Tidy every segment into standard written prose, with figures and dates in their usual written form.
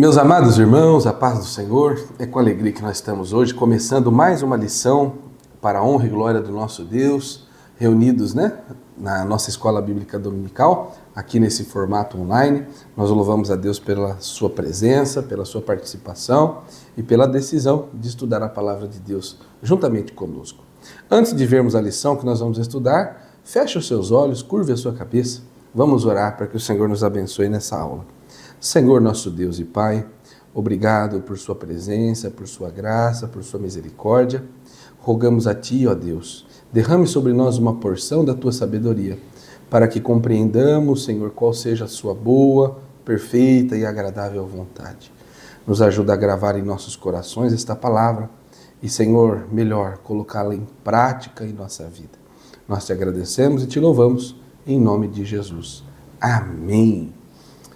Meus amados irmãos, a paz do Senhor, é com alegria que nós estamos hoje começando mais uma lição para a honra e glória do nosso Deus, reunidos, na nossa escola bíblica dominical, aqui nesse formato online. Nós louvamos a Deus pela sua presença, pela sua participação e pela decisão de estudar a palavra de Deus juntamente conosco. Antes de vermos a lição que nós vamos estudar, feche os seus olhos, curve a sua cabeça, vamos orar para que o Senhor nos abençoe nessa aula. Senhor, nosso Deus e Pai, obrigado por sua presença, por sua graça, por sua misericórdia. Rogamos a Ti, ó Deus, derrame sobre nós uma porção da Tua sabedoria, para que compreendamos, Senhor, qual seja a sua boa, perfeita e agradável vontade. Nos ajuda a gravar em nossos corações esta palavra e, Senhor, melhor, colocá-la em prática em nossa vida. Nós Te agradecemos e Te louvamos, em nome de Jesus. Amém.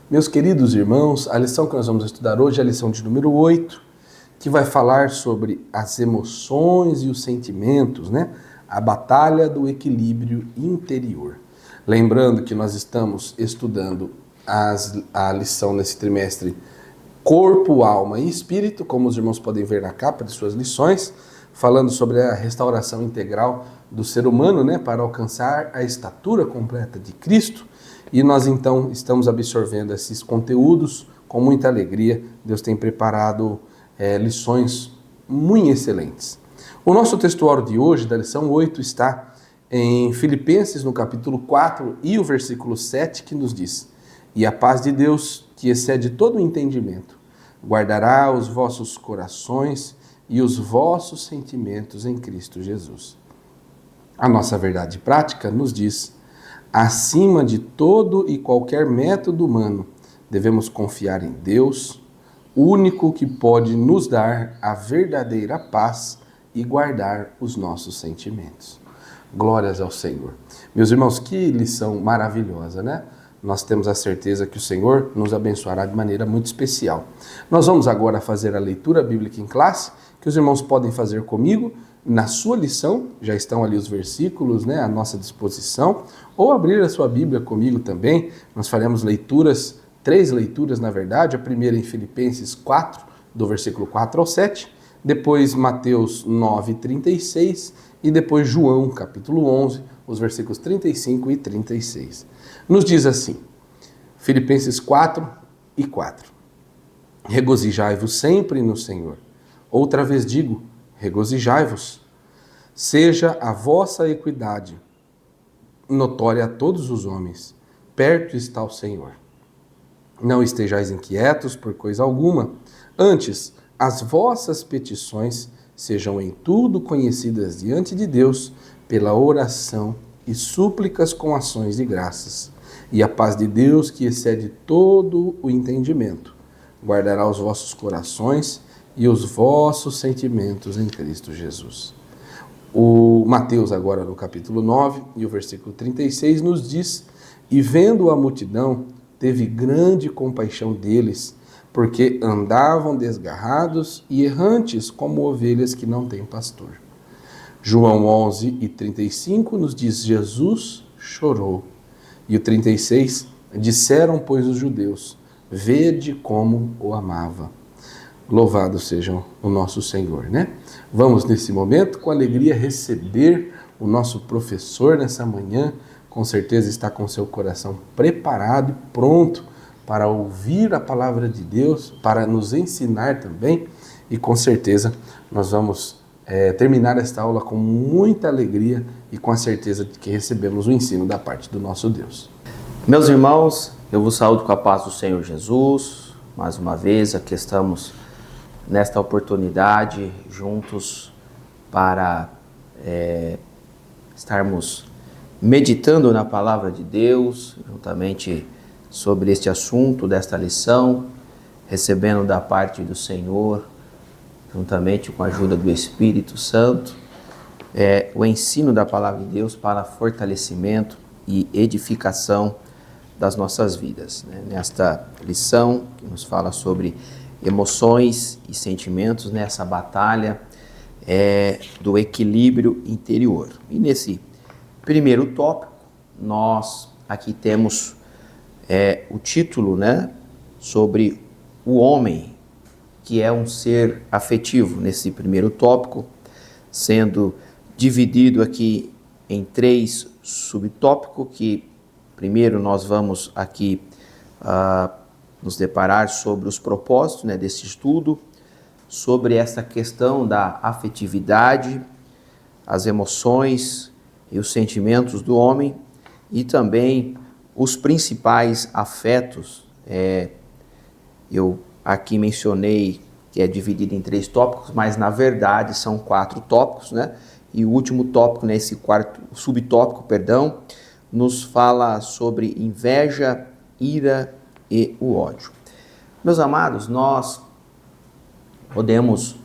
Meus queridos irmãos, a lição que nós vamos estudar hoje é a lição de número 8, que vai falar sobre as emoções e os sentimentos, A batalha do equilíbrio interior. Lembrando que nós estamos estudando a lição nesse trimestre Corpo, Alma e Espírito, como os irmãos podem ver na capa de suas lições, falando sobre a restauração integral do ser humano, para alcançar a estatura completa de Cristo. E nós então estamos absorvendo esses conteúdos com muita alegria. Deus tem preparado lições muito excelentes. O nosso textuário de hoje, da lição 8, está em Filipenses, no capítulo 4 e o versículo 7, que nos diz: "E a paz de Deus, que excede todo o entendimento, guardará os vossos corações e os vossos sentimentos em Cristo Jesus." A nossa verdade prática nos diz: acima de todo e qualquer método humano, devemos confiar em Deus, o único que pode nos dar a verdadeira paz e guardar os nossos sentimentos. Glórias ao Senhor. Meus irmãos, que lição maravilhosa, Nós temos a certeza que o Senhor nos abençoará de maneira muito especial. Nós vamos agora fazer a leitura bíblica em classe, que os irmãos podem fazer comigo. Na sua lição, já estão ali os versículos, à nossa disposição, ou abrir a sua Bíblia comigo também. Nós faremos leituras, 3 leituras na verdade, a primeira em Filipenses 4, do versículo 4 ao 7, depois Mateus 9, 36 e depois João, capítulo 11, os versículos 35 e 36. Nos diz assim, Filipenses 4 e 4. "Regozijai-vos sempre no Senhor. Outra vez digo, regozijai-vos. Seja a vossa equidade notória a todos os homens. Perto está o Senhor. Não estejais inquietos por coisa alguma. Antes, as vossas petições sejam em tudo conhecidas diante de Deus pela oração e súplicas com ações de graças. E a paz de Deus, que excede todo o entendimento, guardará os vossos corações e os vossos sentimentos em Cristo Jesus." O Mateus, agora no capítulo 9 e o versículo 36, nos diz: "E vendo a multidão, teve grande compaixão deles, porque andavam desgarrados e errantes como ovelhas que não têm pastor." João 11 e 35 nos diz: "Jesus chorou." E o 36, "Disseram, pois, os judeus, vede como o amava." Louvado seja o nosso Senhor, Vamos, nesse momento, com alegria, receber o nosso professor nessa manhã. Com certeza está com seu coração preparado e pronto para ouvir a palavra de Deus, para nos ensinar também. E com certeza nós vamos terminar esta aula com muita alegria e com a certeza de que recebemos o ensino da parte do nosso Deus. Meus irmãos, eu vos saúdo com a paz do Senhor Jesus. Mais uma vez, aqui estamos nesta oportunidade juntos para estarmos meditando na palavra de Deus, juntamente sobre este assunto desta lição, recebendo da parte do Senhor, juntamente com a ajuda do Espírito Santo, o ensino da palavra de Deus para fortalecimento e edificação das nossas vidas. Nesta lição que nos fala sobre emoções e sentimentos, nessa batalha do equilíbrio interior. E nesse primeiro tópico, nós aqui temos o título, sobre o homem, que é um ser afetivo, nesse primeiro tópico, sendo dividido aqui em 3 subtópicos, que primeiro nós vamos aqui nos deparar sobre os propósitos, né, desse estudo, sobre essa questão da afetividade, as emoções e os sentimentos do homem, e também os principais afetos. Eu aqui mencionei que é dividido em 3 tópicos, mas na verdade são 4 tópicos, né? E o último tópico, nesse quarto subtópico, nos fala sobre inveja, ira e o ódio. Meus amados, nós podemos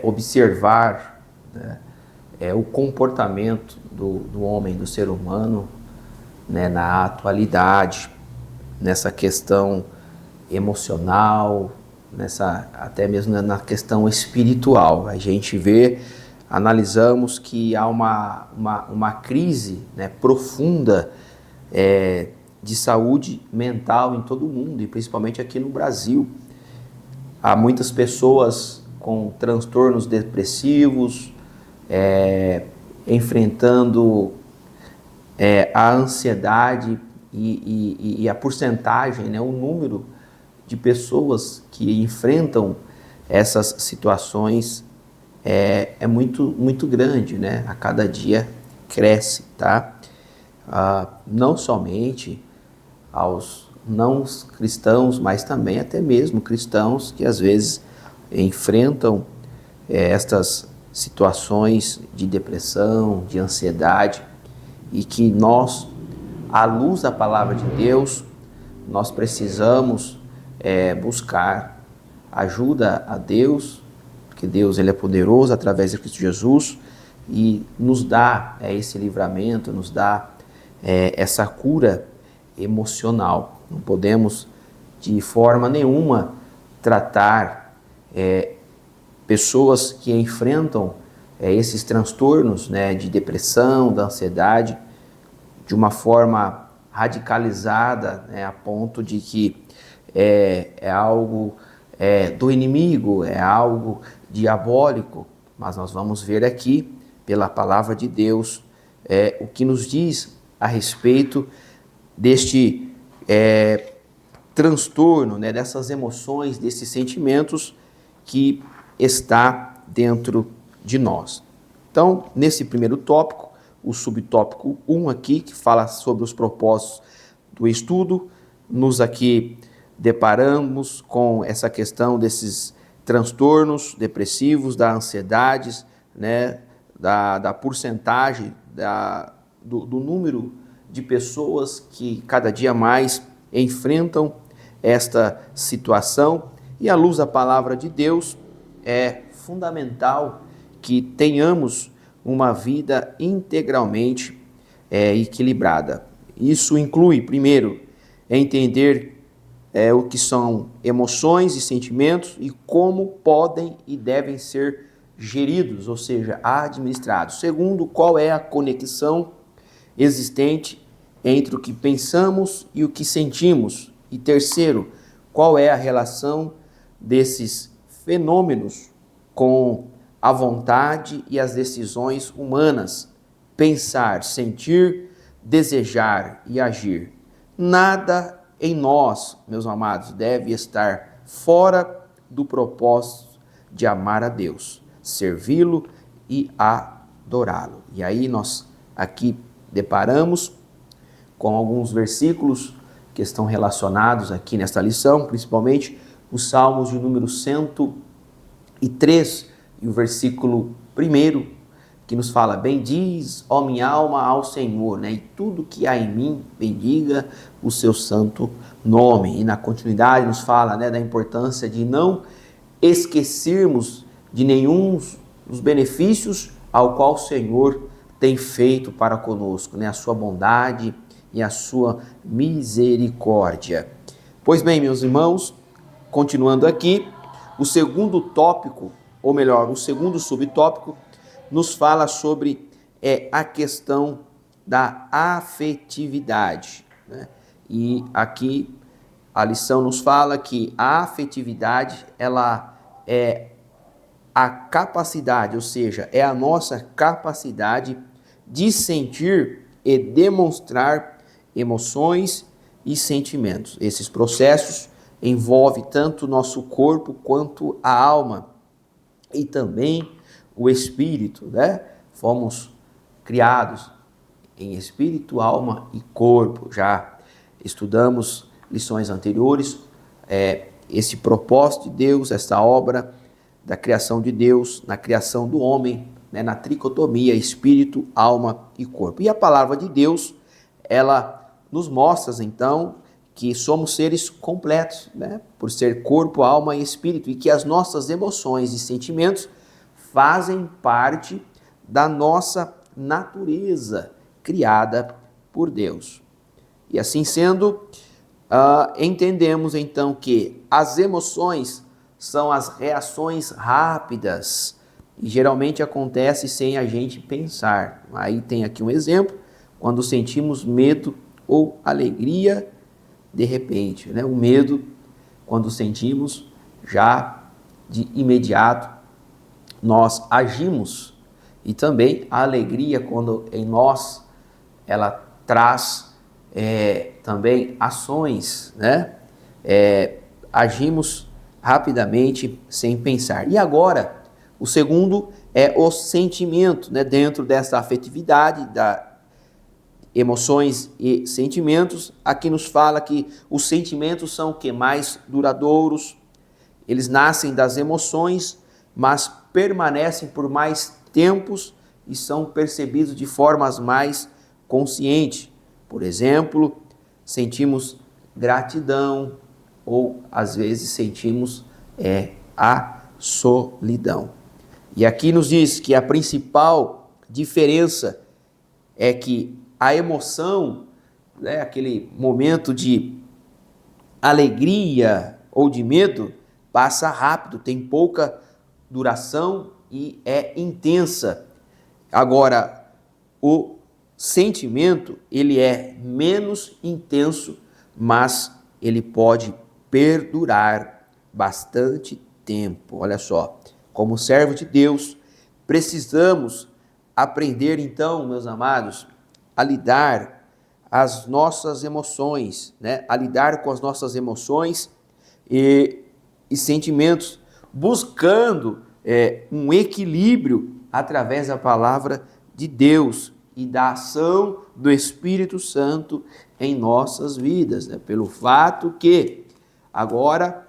observar, né, o comportamento do homem, do ser humano, né, na atualidade, nessa questão emocional, até mesmo na questão espiritual. A gente analisamos que há uma crise, né, profunda de saúde mental em todo o mundo, e principalmente aqui no Brasil. Há muitas pessoas com transtornos depressivos, enfrentando a ansiedade e a porcentagem, né, o número de pessoas que enfrentam essas situações é muito grande, né? A cada dia cresce, tá? Não somente aos não cristãos, mas também até mesmo cristãos que às vezes enfrentam estas situações de depressão, de ansiedade, e que nós, à luz da palavra de Deus, nós precisamos buscar ajuda a Deus, porque Deus, ele é poderoso através de Cristo Jesus, e nos dá esse livramento, nos dá essa cura emocional. Não podemos de forma nenhuma tratar pessoas que enfrentam esses transtornos, né, de depressão, da ansiedade, de uma forma radicalizada, né, a ponto de que é algo do inimigo, é algo diabólico. Mas nós vamos ver aqui, pela palavra de Deus, o que nos diz a respeito deste transtorno, né, dessas emoções, desses sentimentos que está dentro de nós. Então, nesse primeiro tópico, o subtópico 1 aqui, que fala sobre os propósitos do estudo, nos aqui deparamos com essa questão desses transtornos depressivos, da ansiedade, né, da porcentagem, do número de pessoas que cada dia mais enfrentam esta situação. E à luz da palavra de Deus, é fundamental que tenhamos uma vida integralmente equilibrada. Isso inclui, primeiro, entender o que são emoções e sentimentos e como podem e devem ser geridos, ou seja, administrados. Segundo, qual é a conexão existente entre o que pensamos e o que sentimos. E terceiro, qual é a relação desses fenômenos com a vontade e as decisões humanas: pensar, sentir, desejar e agir. Nada em nós, meus amados, deve estar fora do propósito de amar a Deus, servi-lo e adorá-lo. E aí nós aqui deparamos com alguns versículos que estão relacionados aqui nesta lição, principalmente os Salmos de número 103 e o versículo 1, que nos fala: bendiz, ó minha alma, ao Senhor, né? E tudo que há em mim, bendiga o seu santo nome. E na continuidade nos fala, né, da importância de não esquecermos de nenhum dos benefícios ao qual o Senhor tem feito para conosco, né? A sua bondade e a sua misericórdia. Pois bem, meus irmãos, continuando aqui, o segundo tópico, ou melhor, o segundo subtópico, nos fala sobre a questão da afetividade, né? E aqui a lição nos fala que a afetividade, ela é a capacidade, ou seja, é a nossa capacidade de sentir e demonstrar emoções e sentimentos. Esses processos envolvem tanto o nosso corpo quanto a alma e também o espírito, né? Fomos criados em espírito, alma e corpo. Já estudamos lições anteriores, esse propósito de Deus, essa obra da criação de Deus, na criação do homem, né, na tricotomia, espírito, alma e corpo. E a palavra de Deus, ela nos mostra, então, que somos seres completos, né, por ser corpo, alma e espírito, e que as nossas emoções e sentimentos fazem parte da nossa natureza criada por Deus. E assim sendo, entendemos então que as emoções são as reações rápidas e geralmente acontece sem a gente pensar. Aí tem aqui um exemplo, quando sentimos medo ou alegria de repente, né? O medo, quando sentimos, já de imediato nós agimos, e também a alegria, quando em nós ela traz também ações, né? Agimos rapidamente sem pensar. E agora, o segundo é o sentimento, né? Dentro dessa afetividade, da emoções e sentimentos, aqui nos fala que os sentimentos são o que? Mais duradouros, eles nascem das emoções, mas permanecem por mais tempos e são percebidos de formas mais conscientes. Por exemplo, sentimos gratidão ou às vezes sentimos a solidão. E aqui nos diz que a principal diferença é que a emoção, né, aquele momento de alegria ou de medo, passa rápido, tem pouca duração e é intensa. Agora, o sentimento, ele é menos intenso, mas ele pode perdurar bastante tempo. Olha só, como servo de Deus, precisamos aprender então, meus amados, a lidar as nossas emoções, né? A lidar com as nossas emoções e sentimentos, buscando um equilíbrio através da palavra de Deus e da ação do Espírito Santo em nossas vidas, né? Pelo fato que agora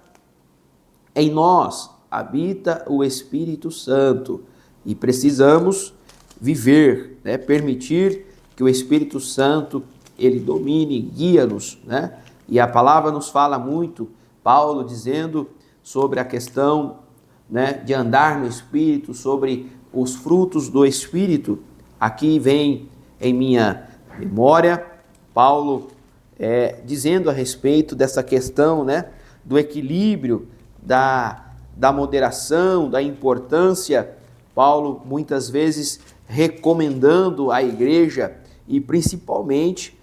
em nós habita o Espírito Santo e precisamos viver, né? Permitir que o Espírito Santo ele domine, guia-nos, né? E a palavra nos fala muito, Paulo dizendo sobre a questão, né, de andar no Espírito, sobre os frutos do Espírito. Aqui vem em minha memória Paulo dizendo a respeito dessa questão, né, do equilíbrio, da moderação, da importância. Paulo muitas vezes recomendando à igreja e principalmente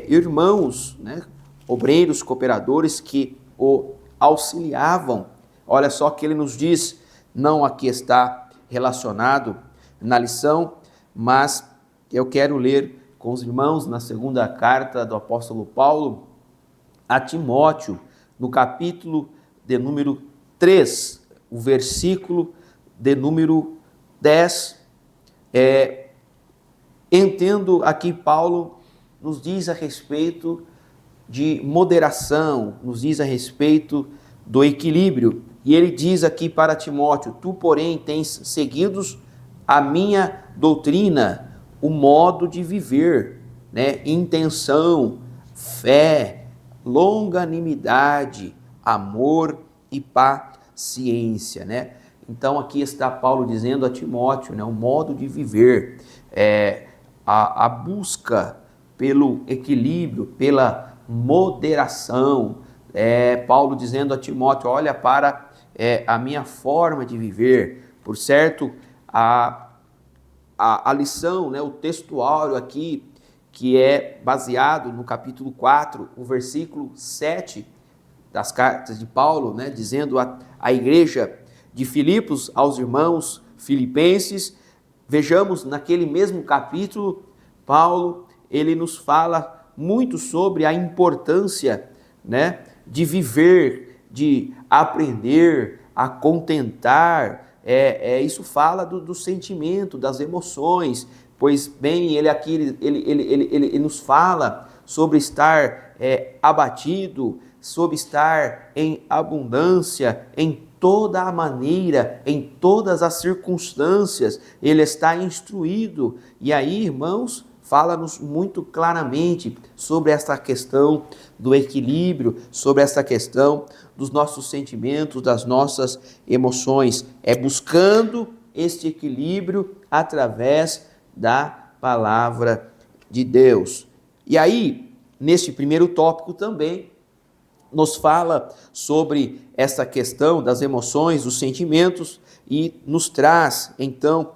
irmãos, né, obreiros, cooperadores que o auxiliavam. Olha só que ele nos diz, não aqui está relacionado na lição, mas eu quero ler com os irmãos na segunda carta do apóstolo Paulo a Timóteo, no capítulo de número 3, o versículo de número 10. Entendo aqui Paulo nos diz a respeito de moderação, nos diz a respeito do equilíbrio. E ele diz aqui para Timóteo: tu, porém, tens seguido a minha doutrina, o modo de viver, né? Intenção, fé, longanimidade, amor e paciência, né? Então aqui está Paulo dizendo a Timóteo, né, o modo de viver, a busca pelo equilíbrio, pela moderação. Paulo dizendo a Timóteo: olha para a minha forma de viver. Por certo, a lição, né, o textuário aqui, que é baseado no capítulo 4, o versículo 7, das cartas de Paulo, né, dizendo à igreja de Filipos, aos irmãos filipenses, vejamos naquele mesmo capítulo, Paulo, ele nos fala muito sobre a importância, né, de viver, de aprender a contentar. Isso fala do sentimento, das emoções. Pois bem, ele aqui ele nos fala sobre estar abatido, sobre estar em abundância, em toda a maneira, em todas as circunstâncias, ele está instruído. E aí, irmãos, fala-nos muito claramente sobre essa questão do equilíbrio, sobre essa questão dos nossos sentimentos, das nossas emoções. É buscando este equilíbrio através da palavra de Deus. E aí, neste primeiro tópico também, nos fala sobre essa questão das emoções, dos sentimentos, e nos traz, então,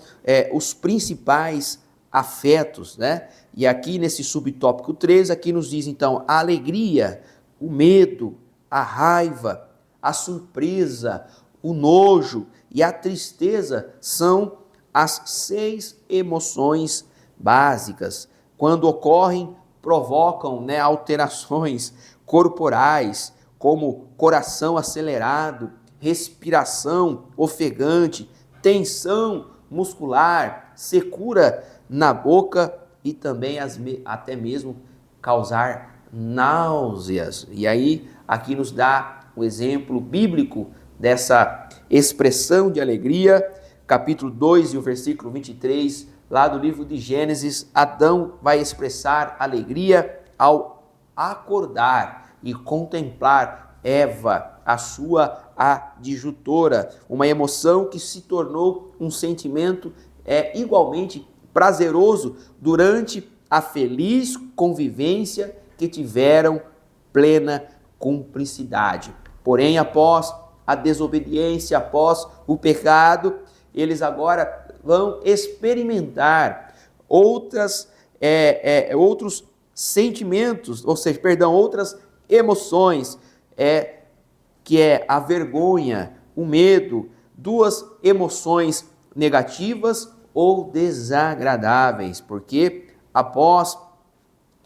os principais afetos, né? E aqui nesse subtópico 3, aqui nos diz, então, a alegria, o medo, a raiva, a surpresa, o nojo e a tristeza são as 6 emoções básicas. Quando ocorrem, provocam, né, alterações corporais, como coração acelerado, respiração ofegante, tensão muscular, secura na boca e também até mesmo causar náuseas. E aí, aqui nos dá o exemplo bíblico dessa expressão de alegria, capítulo 2 e o versículo 23, lá do livro de Gênesis. Adão vai expressar alegria ao acordar e contemplar Eva, a sua adjutora, uma emoção que se tornou um sentimento igualmente prazeroso durante a feliz convivência que tiveram plena cumplicidade. Porém, após a desobediência, após o pecado, eles agora vão experimentar outros sentimentos, ou seja, outras emoções, que é a vergonha, o medo, 2 emoções negativas ou desagradáveis, porque após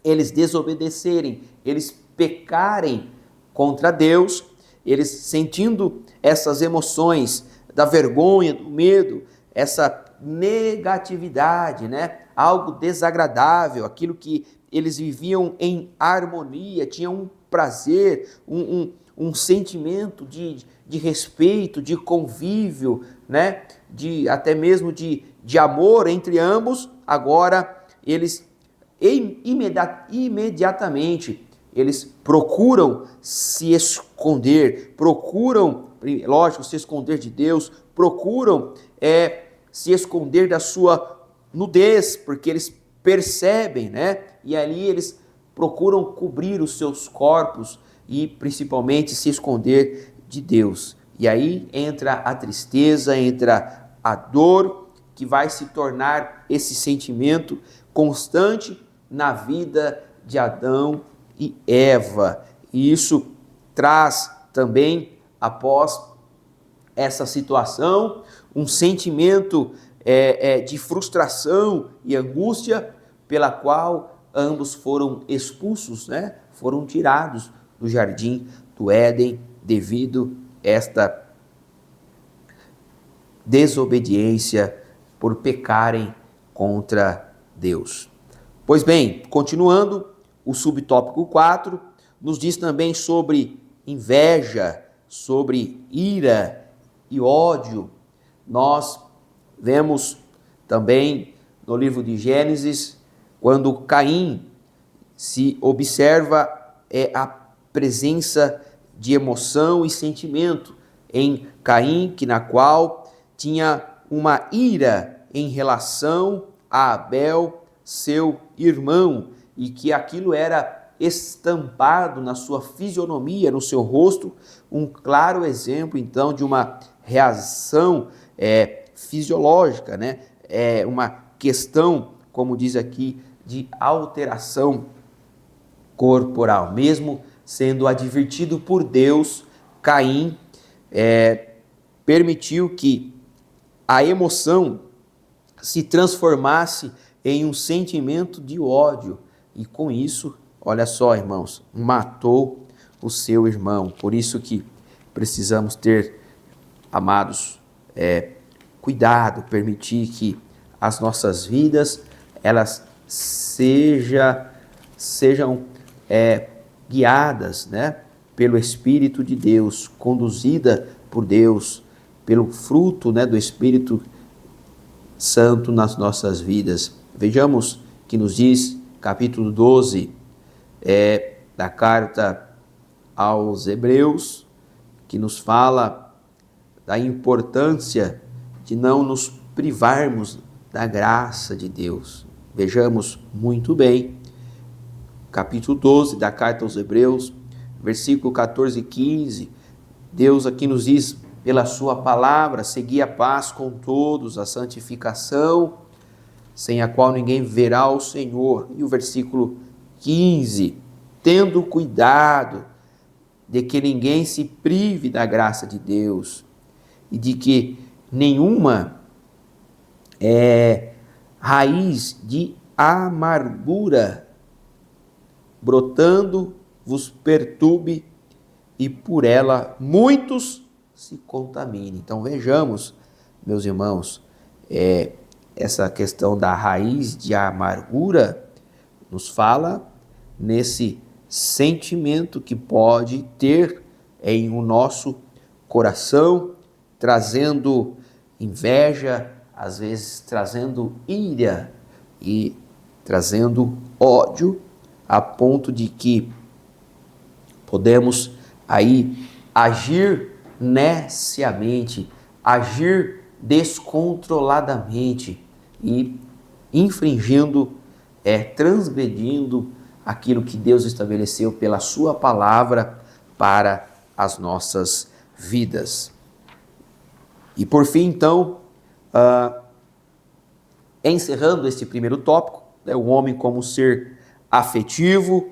eles desobedecerem, eles pecarem contra Deus, eles sentindo essas emoções da vergonha, do medo, essa negatividade, né? Algo desagradável, aquilo que eles viviam em harmonia, tinham um prazer, um sentimento de respeito, de convívio, né? Até mesmo de amor entre ambos. Agora eles imediatamente eles procuram se esconder, lógico, se esconder de Deus, procuram se esconder da sua nudez, porque eles percebem, né? E ali eles procuram cobrir os seus corpos e principalmente se esconder de Deus. E aí entra a tristeza, entra a dor, que vai se tornar esse sentimento constante na vida de Adão e Eva. E isso traz também, após essa situação, um sentimento de frustração e angústia, pela qual ambos foram expulsos, né? Foram tirados do jardim do Éden devido a esta desobediência por pecarem contra Deus. Pois bem, continuando, o subtópico 4 nos diz também sobre inveja, sobre ira e ódio. Nós vemos também no livro de Gênesis, quando Caim se observa a presença de emoção e sentimento em Caim, na qual tinha uma ira em relação a Abel, seu irmão, e que aquilo era estampado na sua fisionomia, no seu rosto, um claro exemplo então de uma reação fisiológica, né? Uma questão, como diz aqui, de alteração corporal. Mesmo sendo advertido por Deus, Caim permitiu que a emoção se transformasse em um sentimento de ódio. E com isso, olha só, irmãos, matou o seu irmão. Por isso que precisamos ter, amados, cuidado, permitir que as nossas vidas, elas sejam guiadas, né, pelo Espírito de Deus, conduzida por Deus, pelo fruto, né, do Espírito Santo nas nossas vidas. Vejamos que nos diz, capítulo 12, da carta aos Hebreus, que nos fala da importância de não nos privarmos da graça de Deus. Vejamos muito bem, capítulo 12 da carta aos Hebreus, versículo 14 e 15, Deus aqui nos diz, pela sua palavra, segui a paz com todos, a santificação, sem a qual ninguém verá o Senhor. E o versículo 15, tendo cuidado de que ninguém se prive da graça de Deus e de que nenhuma raiz de amargura brotando vos perturbe e por ela muitos se contaminem. Então vejamos, meus irmãos, essa questão da raiz de amargura nos fala nesse sentimento que pode ter em o nosso coração, trazendo inveja, às vezes trazendo ira e trazendo ódio, a ponto de que podemos aí agir neciamente, agir descontroladamente e infringindo, transgredindo aquilo que Deus estabeleceu pela sua palavra para as nossas vidas. E por fim, então, encerrando este primeiro tópico, o homem como ser afetivo,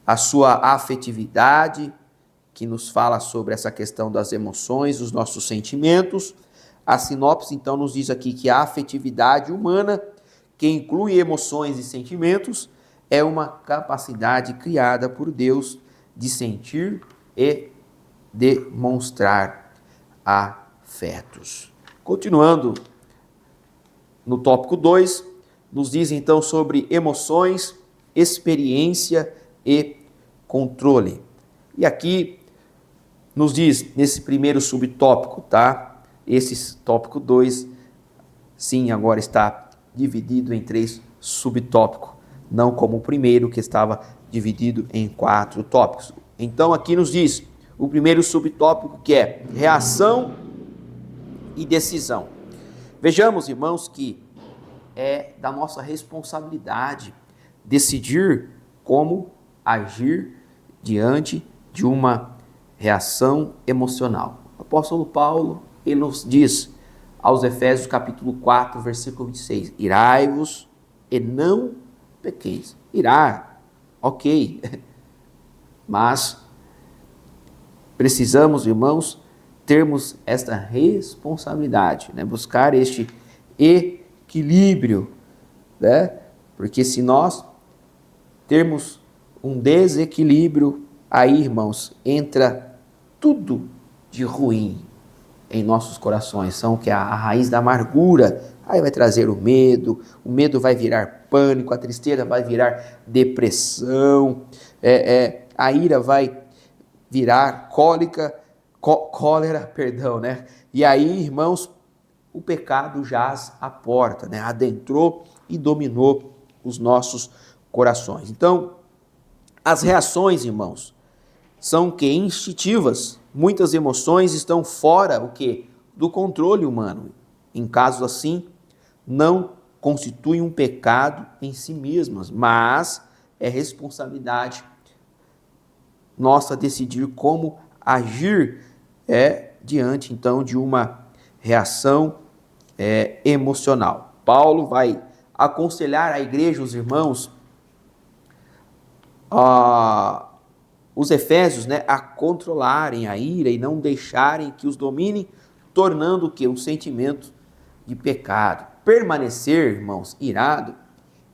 a sua afetividade, que nos fala sobre essa questão das emoções, os nossos sentimentos. A sinopse, então, nos diz aqui que a afetividade humana, que inclui emoções e sentimentos, é uma capacidade criada por Deus de sentir e demonstrar afetos. Continuando no tópico 2, nos diz então sobre emoções, experiência e controle. E aqui nos diz, nesse primeiro subtópico, tá? Esse tópico 2, sim, agora está dividido em 3 subtópicos, não como o primeiro, que estava dividido em 4 tópicos. Então aqui nos diz o primeiro subtópico, que é reação e decisão. Vejamos, irmãos, que é da nossa responsabilidade decidir como agir diante de uma reação emocional. O apóstolo Paulo, ele nos diz aos Efésios capítulo 4, versículo 26, irai-vos e não pequeis. Irar, ok, mas precisamos, irmãos, termos esta responsabilidade, né? Buscar este equilíbrio, né? Porque se nós termos um desequilíbrio, aí, irmãos, entra tudo de ruim em nossos corações, são que a raiz da amargura, aí vai trazer o medo vai virar pânico, a tristeza vai virar depressão, a ira vai virar cólera, né? E aí, irmãos, o pecado jaz à porta, né? Adentrou e dominou os nossos corações. Então, as reações, irmãos, são que instintivas. Muitas emoções estão fora do controle humano. Em casos assim, não constituem um pecado em si mesmas, mas é responsabilidade nossa decidir como agir diante, então, de uma reação emocional. Paulo vai aconselhar a igreja, os irmãos, os efésios, né, a controlarem a ira e não deixarem que os dominem, tornando o quê? Um sentimento de pecado. Permanecer, irmãos, irado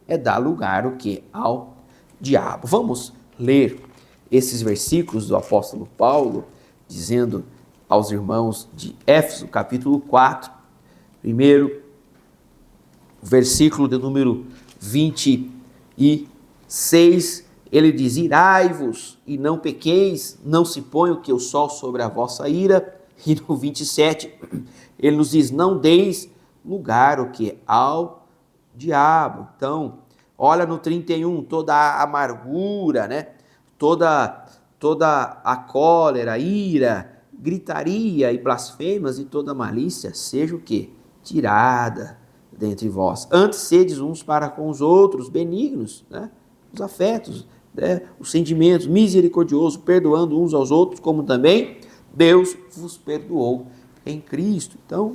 é dar lugar o quê? Ao diabo. Vamos ler esses versículos do apóstolo Paulo, dizendo aos irmãos de Éfeso, capítulo 4, primeiro, versículo de número 26, ele diz: irai-vos e não pequeis, não se ponha o que o sol sobre a vossa ira. E no 27, ele nos diz: não deis lugar o que? Ao diabo. Então, olha no 31, toda a amargura, né? Toda a cólera, ira, gritaria e blasfêmias e toda malícia, seja o que? Tirada dentre vós. Antes sedes uns para com os outros, benignos, né? Os afetos, né? Os sentimentos, misericordiosos, perdoando uns aos outros, como também Deus vos perdoou em Cristo. Então,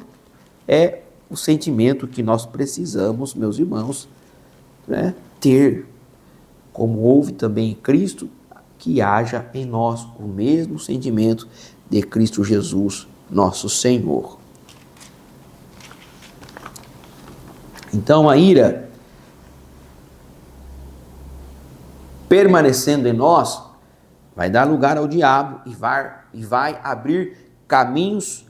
é o sentimento que nós precisamos, meus irmãos, né, ter, como houve também em Cristo, que haja em nós o mesmo sentimento de Cristo Jesus, nosso Senhor. Então a ira, permanecendo em nós, vai dar lugar ao diabo e vai abrir caminhos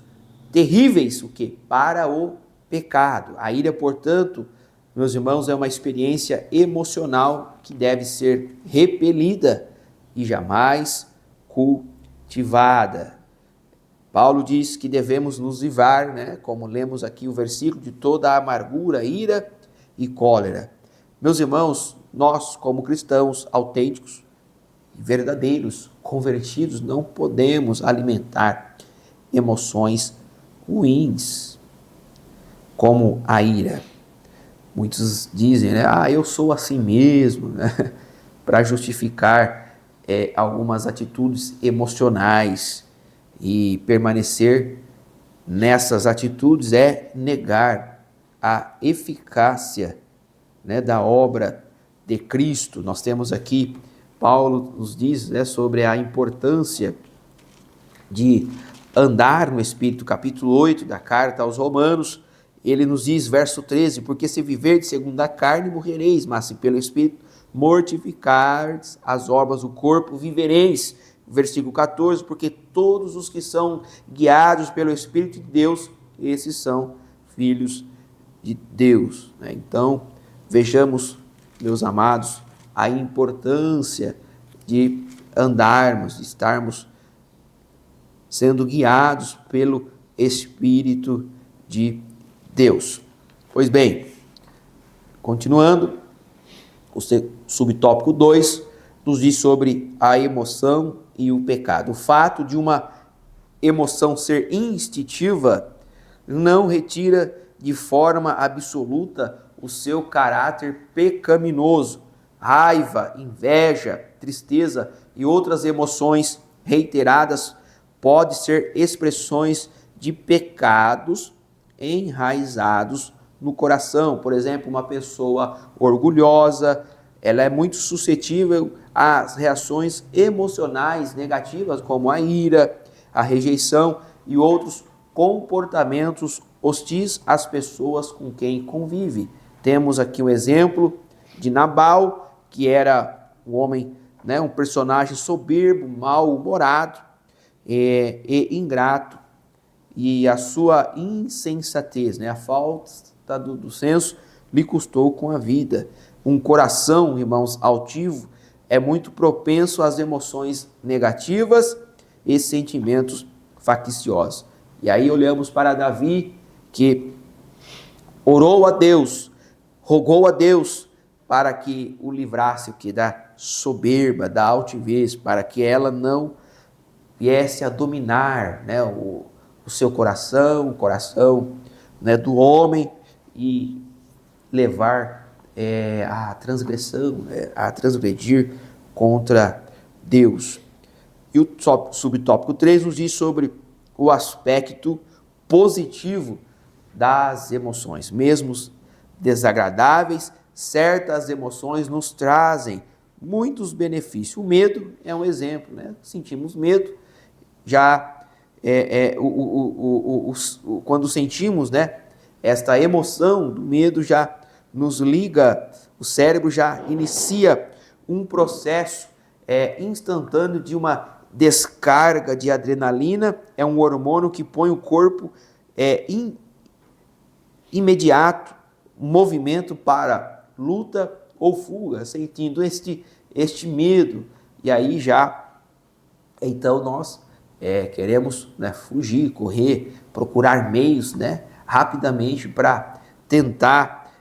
terríveis, o quê? Para o pecado. A ira, portanto, meus irmãos, é uma experiência emocional que deve ser repelida e jamais cultivada. Paulo diz que devemos nos livrar, né, como lemos aqui o versículo, de toda a amargura, ira e cólera. Meus irmãos, nós como cristãos autênticos e verdadeiros, convertidos, não podemos alimentar emoções ruins, como a ira. Muitos dizem, né, eu sou assim mesmo, né, para justificar algumas atitudes emocionais. E permanecer nessas atitudes é negar a eficácia, né, da obra de Cristo. Nós temos aqui, Paulo nos diz, né, sobre a importância de andar no Espírito, capítulo 8 da carta aos Romanos. Ele nos diz, verso 13, porque se viverdes segundo a carne, morrereis, mas se pelo Espírito mortificardes as obras do corpo, vivereis. Versículo 14, porque todos os que são guiados pelo Espírito de Deus, esses são filhos de Deus. Então, vejamos, meus amados, a importância de andarmos, de estarmos sendo guiados pelo Espírito de Deus. Pois bem, continuando, o subtópico 2 nos diz sobre a emoção e o pecado. O fato de uma emoção ser instintiva não retira de forma absoluta o seu caráter pecaminoso. Raiva, inveja, tristeza e outras emoções reiteradas podem ser expressões de pecados enraizados no coração. Por exemplo, uma pessoa orgulhosa, ela é muito suscetível às reações emocionais negativas, como a ira, a rejeição e outros comportamentos hostis às pessoas com quem convive. Temos aqui um exemplo de Nabal, que era um homem, né, um personagem soberbo, mal-humorado e ingrato, e a sua insensatez, né, a falta do senso, lhe custou com a vida. Um coração, irmãos, altivo é muito propenso às emoções negativas e sentimentos facciosos. E aí olhamos para Davi, que orou a Deus, rogou a Deus para que o livrasse da soberba, da altivez, para que ela não viesse a dominar, né, o seu coração, o coração, né, do homem, e levar a transgressão, a transgredir contra Deus. E o subtópico 3 nos diz sobre o aspecto positivo das emoções. Mesmo desagradáveis, certas emoções nos trazem muitos benefícios. O medo é um exemplo, né? Sentimos medo, já quando sentimos, né, esta emoção do medo, já nos liga, o cérebro já inicia um processo instantâneo de uma descarga de adrenalina. É um hormônio que põe o corpo imediato, movimento para luta ou fuga, sentindo este medo. E aí já, então nós queremos, né, fugir, correr, procurar meios, né, rapidamente para tentar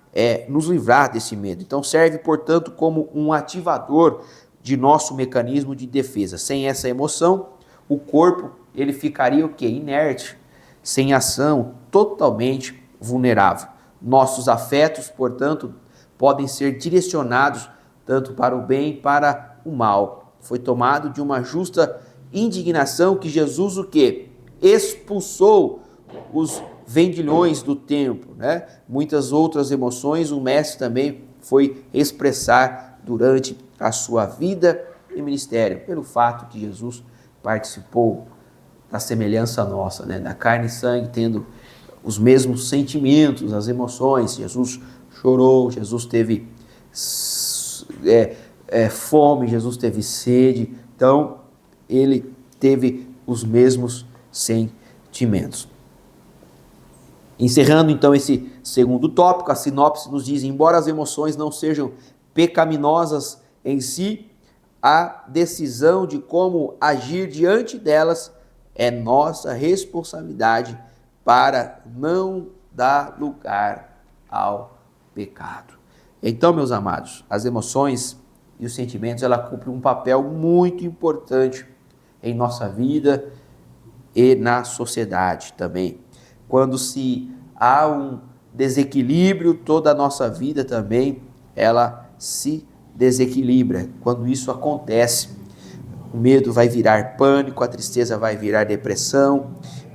nos livrar desse medo. Então serve, portanto, como um ativador de nosso mecanismo de defesa. Sem essa emoção, o corpo ele ficaria o quê? Inerte, sem ação, totalmente vulnerável. Nossos afetos, portanto, podem ser direcionados tanto para o bem e para o mal. Foi tomado de uma justa indignação que Jesus o quê? Expulsou os vendilhões do templo, né? Muitas outras emoções o mestre também foi expressar durante a sua vida e ministério, pelo fato que Jesus participou da semelhança nossa, né? Da carne e sangue, tendo os mesmos sentimentos, as emoções. Jesus chorou, Jesus teve fome, Jesus teve sede, então ele teve os mesmos sentimentos. Encerrando então esse segundo tópico, a sinopse nos diz: embora as emoções não sejam pecaminosas em si, a decisão de como agir diante delas é nossa responsabilidade para não dar lugar ao pecado. Então, meus amados, as emoções e os sentimentos, ela cumprem um papel muito importante em nossa vida e na sociedade também. Quando se há um desequilíbrio, toda a nossa vida também, ela se desequilibra. Quando isso acontece, o medo vai virar pânico, a tristeza vai virar depressão,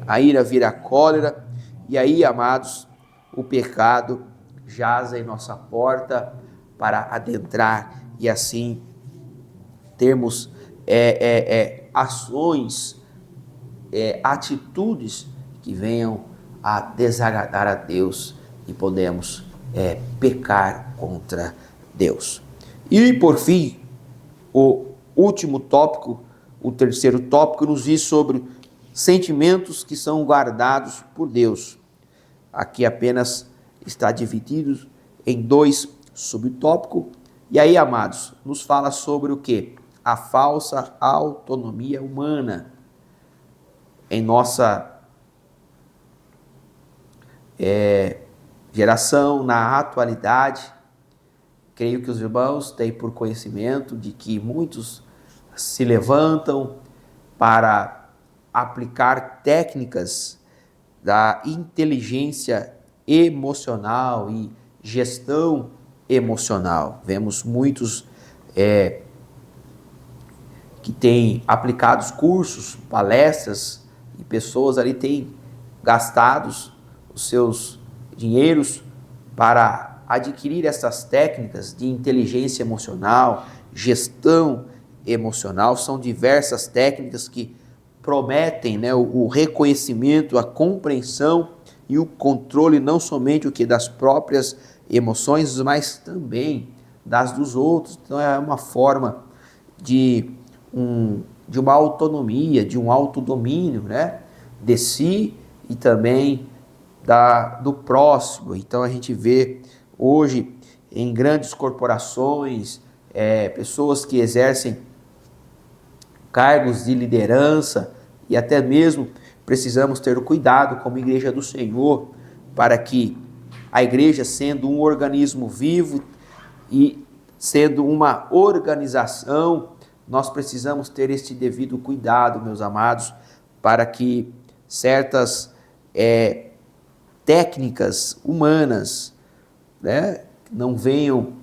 a ira vira cólera, e aí, amados, o pecado jaz em nossa porta para adentrar e assim termos ações, atitudes que venham a desagradar a Deus e podemos pecar contra Deus. E por fim, o último tópico, o terceiro tópico, nos diz sobre sentimentos que são guardados por Deus. Aqui apenas está dividido em 2 subtópicos. E aí, amados, nos fala sobre o quê? A falsa autonomia humana em nossa geração, na atualidade. Creio que os irmãos têm por conhecimento de que muitos se levantam para aplicar técnicas da inteligência emocional e gestão emocional. Vemos muitos que têm aplicado cursos, palestras, e pessoas ali têm gastado os seus dinheiros para adquirir essas técnicas de inteligência emocional, gestão emocional. São diversas técnicas que prometem, né, o reconhecimento, a compreensão e o controle não somente das próprias emoções, mas também das dos outros. Então é uma forma de uma autonomia, de um autodomínio, né, de si e também do próximo. Então a gente vê hoje em grandes corporações, pessoas que exercem cargos de liderança, e até mesmo precisamos ter o cuidado como igreja do Senhor, para que a igreja, sendo um organismo vivo e sendo uma organização, nós precisamos ter este devido cuidado, meus amados, para que certas técnicas humanas, né, não venham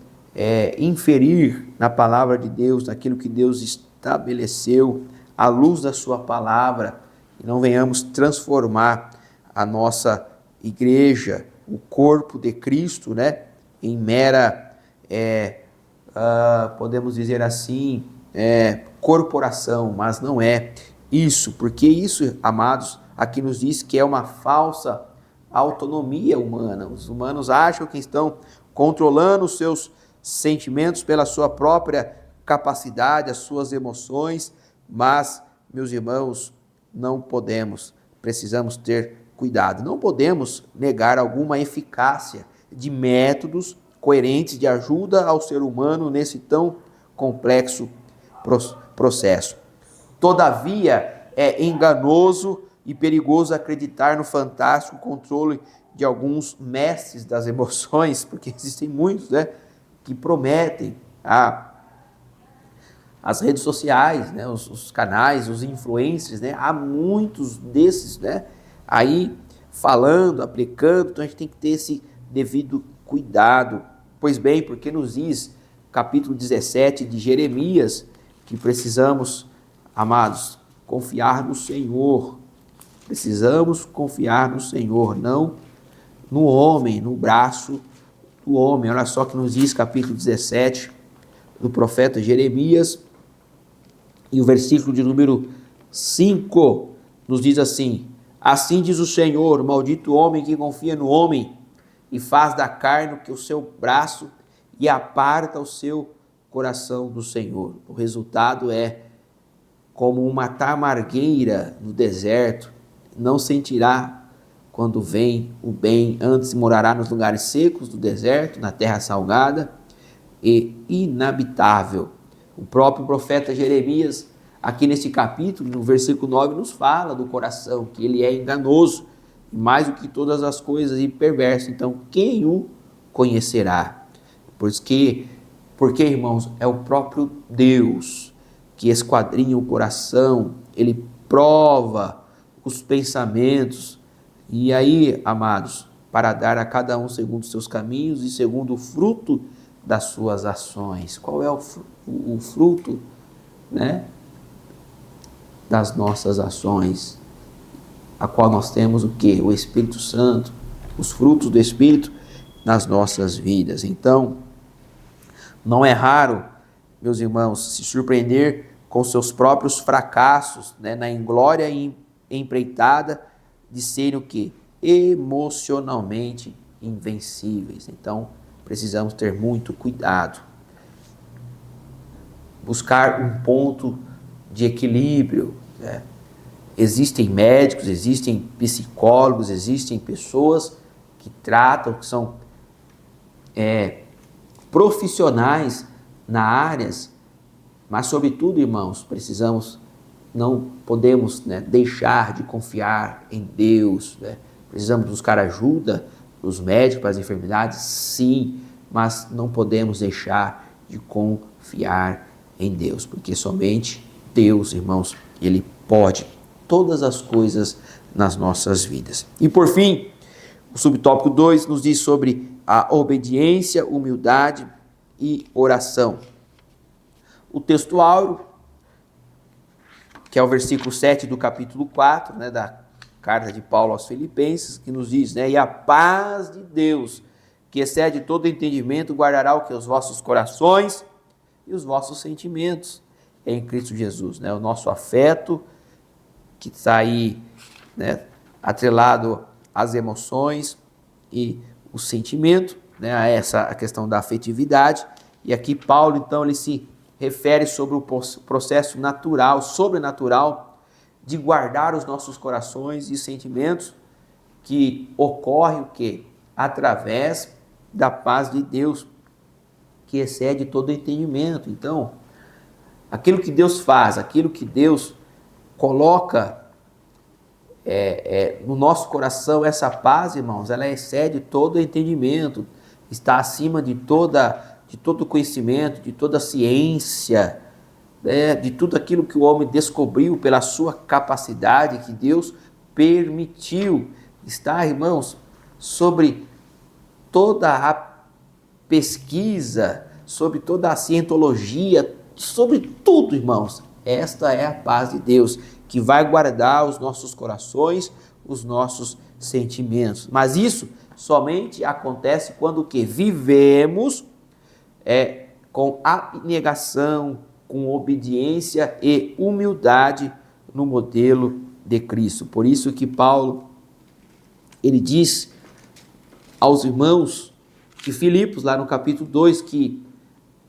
inferir na palavra de Deus, naquilo que Deus estabeleceu à luz da sua palavra, e não venhamos transformar a nossa igreja, o corpo de Cristo, né, em mera podemos dizer assim, corporação, mas não é isso, porque isso, amados, aqui nos diz que é uma falsa autonomia humana. Os humanos acham que estão controlando os seus sentimentos pela sua própria capacidade, as suas emoções, mas, meus irmãos, não podemos, precisamos ter cuidado, não podemos negar alguma eficácia de métodos coerentes de ajuda ao ser humano nesse tão complexo processo. Todavia, é enganoso e perigoso acreditar no fantástico controle de alguns mestres das emoções, porque existem muitos, né, que prometem as redes sociais, né, os canais, os influencers, né, há muitos desses, né, aí falando, aplicando, então a gente tem que ter esse devido cuidado. Pois bem, porque nos diz, capítulo 17 de Jeremias, que precisamos, amados, confiar no Senhor. Precisamos confiar no Senhor, não no homem, no braço do homem. Olha só que nos diz, capítulo 17 do profeta Jeremias, e o versículo de número 5 nos diz assim: assim diz o Senhor, maldito o homem que confia no homem e faz da carne que o seu braço e aparta o seu coração do Senhor. O resultado é como uma tamargueira no deserto, não sentirá quando vem o bem, antes morará nos lugares secos do deserto, na terra salgada e inabitável. O próprio profeta Jeremias, aqui nesse capítulo, no versículo 9, nos fala do coração, que ele é enganoso, mais do que todas as coisas, e perverso. Então, quem o conhecerá? Porque, irmãos, é o próprio Deus que esquadrinha o coração, ele prova os pensamentos, e aí, amados, para dar a cada um segundo os seus caminhos e segundo o fruto das suas ações. Qual é o fruto, né, das nossas ações? A qual nós temos o quê? O Espírito Santo, os frutos do Espírito nas nossas vidas. Então, não é raro, meus irmãos, se surpreender com seus próprios fracassos, né, na inglória e empreitada de serem o quê? Emocionalmente invencíveis. Então, precisamos ter muito cuidado. Buscar um ponto de equilíbrio, né? Existem médicos, existem psicólogos, existem pessoas que tratam, que são profissionais na áreas, mas sobretudo, irmãos, não podemos, né, deixar de confiar em Deus, né? Precisamos buscar ajuda dos médicos para as enfermidades, sim, mas não podemos deixar de confiar em Deus, porque somente Deus, irmãos, Ele pode todas as coisas nas nossas vidas. E por fim, o subtópico 2 nos diz sobre a obediência, humildade e oração. O texto áureo, que é o versículo 7 do capítulo 4, né, da carta de Paulo aos Filipenses, que nos diz, né, e a paz de Deus, que excede todo entendimento, guardará o que? Os vossos corações e os vossos sentimentos em Cristo Jesus, né? O nosso afeto, que está aí, né, atrelado às emoções e o sentimento, né, a questão da afetividade. E aqui Paulo, então, ele se refere sobre o processo natural, sobrenatural, de guardar os nossos corações e sentimentos, que ocorre o quê? Através da paz de Deus, que excede todo entendimento. Então, aquilo que Deus faz, aquilo que Deus coloca no nosso coração, essa paz, irmãos, ela excede todo entendimento, está acima de todo conhecimento, de toda ciência, né, de tudo aquilo que o homem descobriu pela sua capacidade, que Deus permitiu. Está, irmãos, sobre toda a pesquisa, sobre toda a cientologia, sobre tudo, irmãos. Esta é a paz de Deus, que vai guardar os nossos corações, os nossos sentimentos. Mas isso somente acontece quando o quê? Vivemos com abnegação, com obediência e humildade no modelo de Cristo. Por isso que Paulo, ele diz aos irmãos de Filipos, lá no capítulo 2, que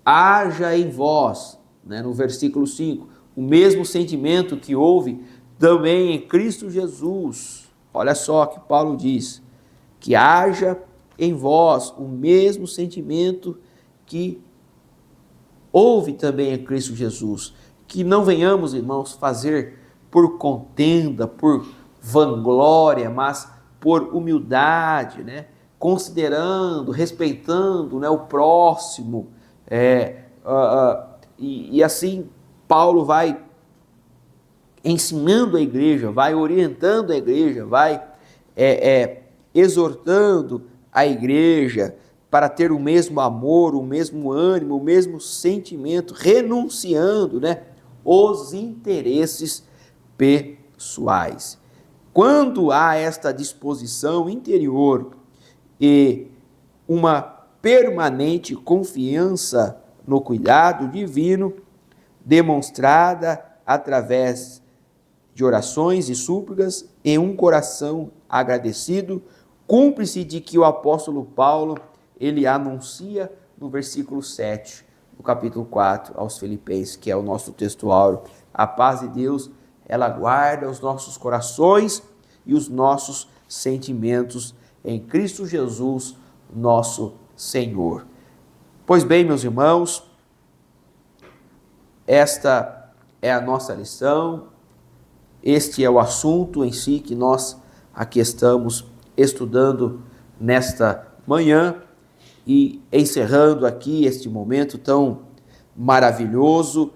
haja em vós, né, no versículo 5, o mesmo sentimento que houve também em Cristo Jesus. Olha só que Paulo diz, que haja em vós o mesmo sentimento que houve também em Cristo Jesus. Que não venhamos, irmãos, fazer por contenda, por vanglória, mas por humildade, né? Considerando, respeitando, né, o próximo. E assim Paulo vai ensinando a igreja, vai orientando a igreja, vai exortando a igreja para ter o mesmo amor, o mesmo ânimo, o mesmo sentimento, renunciando, né, os interesses pessoais. Quando há esta disposição interior e uma permanente confiança no cuidado divino, demonstrada através de orações e súplicas em um coração agradecido, cumpre-se de que o apóstolo Paulo, ele anuncia no versículo 7, do capítulo 4 aos Filipenses, que é o nosso texto áureo: a paz de Deus, ela guarda os nossos corações e os nossos sentimentos em Cristo Jesus, nosso Senhor. Pois bem, meus irmãos, esta é a nossa lição, este é o assunto em si que nós aqui estamos estudando nesta manhã e encerrando aqui este momento tão maravilhoso.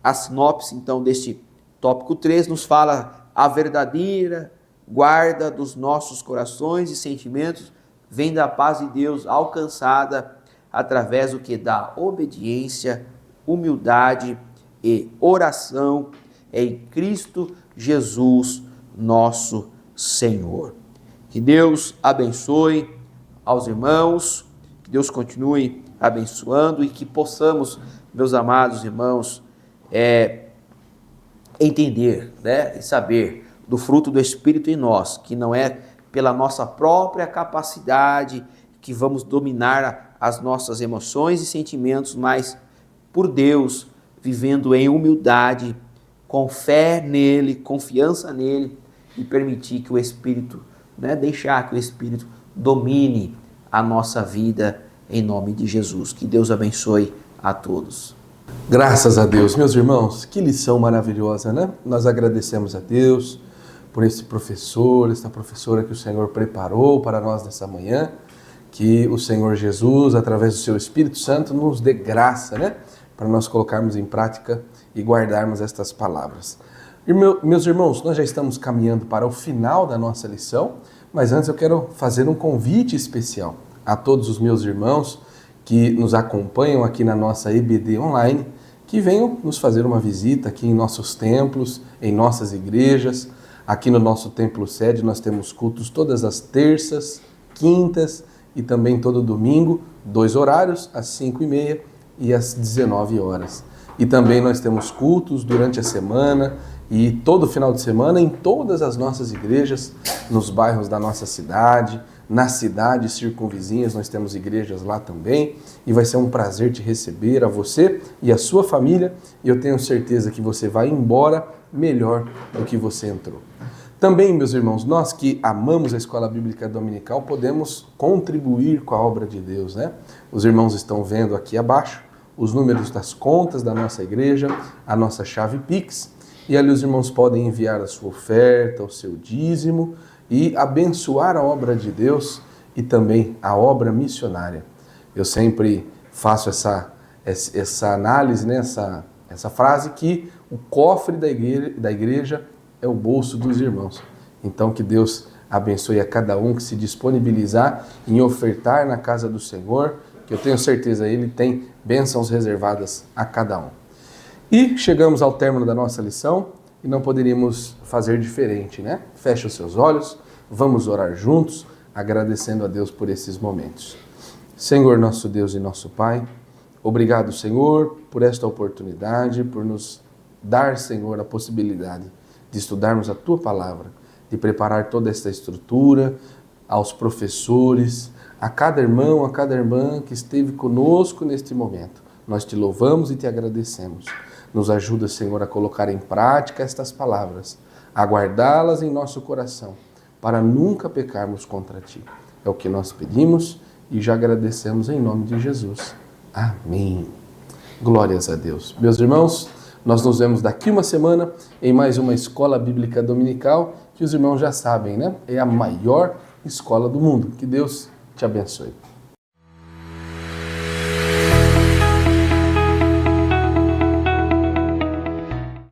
A sinopse, então, deste tópico 3 nos fala: a verdadeira guarda dos nossos corações e sentimentos vem da paz de Deus, alcançada através do que? Da obediência, humildade e oração em Cristo Jesus, nosso Senhor. Que Deus abençoe aos irmãos, que Deus continue abençoando e que possamos, meus amados irmãos, entender, né, e saber do fruto do Espírito em nós, que não é pela nossa própria capacidade que vamos dominar as nossas emoções e sentimentos, mas por Deus, vivendo em humildade, com fé nele, confiança nele, e permitir que o Espírito, né, deixar que o Espírito domine a nossa vida em nome de Jesus. Que Deus abençoe a todos. Graças a Deus, meus irmãos, que lição maravilhosa, né? Nós agradecemos a Deus por esse professor, essa professora que o Senhor preparou para nós nessa manhã, que o Senhor Jesus, através do seu Espírito Santo, nos dê graça, né? Para nós colocarmos em prática e guardarmos estas palavras. E meus irmãos, nós já estamos caminhando para o final da nossa lição, mas antes eu quero fazer um convite especial a todos os meus irmãos que nos acompanham aqui na nossa EBD Online, que venham nos fazer uma visita aqui em nossos templos, em nossas igrejas. Aqui no nosso templo sede nós temos cultos todas as terças, quintas e também todo domingo, 2 horários, às 5h30 e às 19 horas. E também nós temos cultos durante a semana e todo final de semana em todas as nossas igrejas, nos bairros da nossa cidade, nas cidades circunvizinhas nós temos igrejas lá também, e vai ser um prazer te receber, a você e a sua família, e eu tenho certeza que você vai embora melhor do que você entrou. Também, meus irmãos, nós que amamos a Escola Bíblica Dominical podemos contribuir com a obra de Deus, né? Os irmãos estão vendo aqui abaixo os números das contas da nossa igreja, a nossa chave Pix, e ali os irmãos podem enviar a sua oferta, o seu dízimo e abençoar a obra de Deus e também a obra missionária. Eu sempre faço essa análise, né? essa frase que o cofre da igreja é o bolso dos irmãos. Então que Deus abençoe a cada um que se disponibilizar em ofertar na casa do Senhor, que eu tenho certeza Ele tem bênçãos reservadas a cada um. E chegamos ao término da nossa lição e não poderíamos fazer diferente, né? Feche os seus olhos, vamos orar juntos, agradecendo a Deus por esses momentos. Senhor, nosso Deus e nosso Pai, Obrigado, Senhor, por esta oportunidade, por nos dar, Senhor, a possibilidade de estudarmos a Tua Palavra, de preparar toda esta estrutura, aos professores, a cada irmão, a cada irmã que esteve conosco neste momento. Nós Te louvamos e Te agradecemos. Nos ajuda, Senhor, a colocar em prática estas palavras, a guardá-las em nosso coração, para nunca pecarmos contra Ti. É o que nós pedimos e já agradecemos em nome de Jesus. Amém. Glórias a Deus. Meus irmãos, nós nos vemos daqui uma semana em mais uma Escola Bíblica Dominical, que os irmãos já sabem, né? É a maior escola do mundo. Que Deus te abençoe.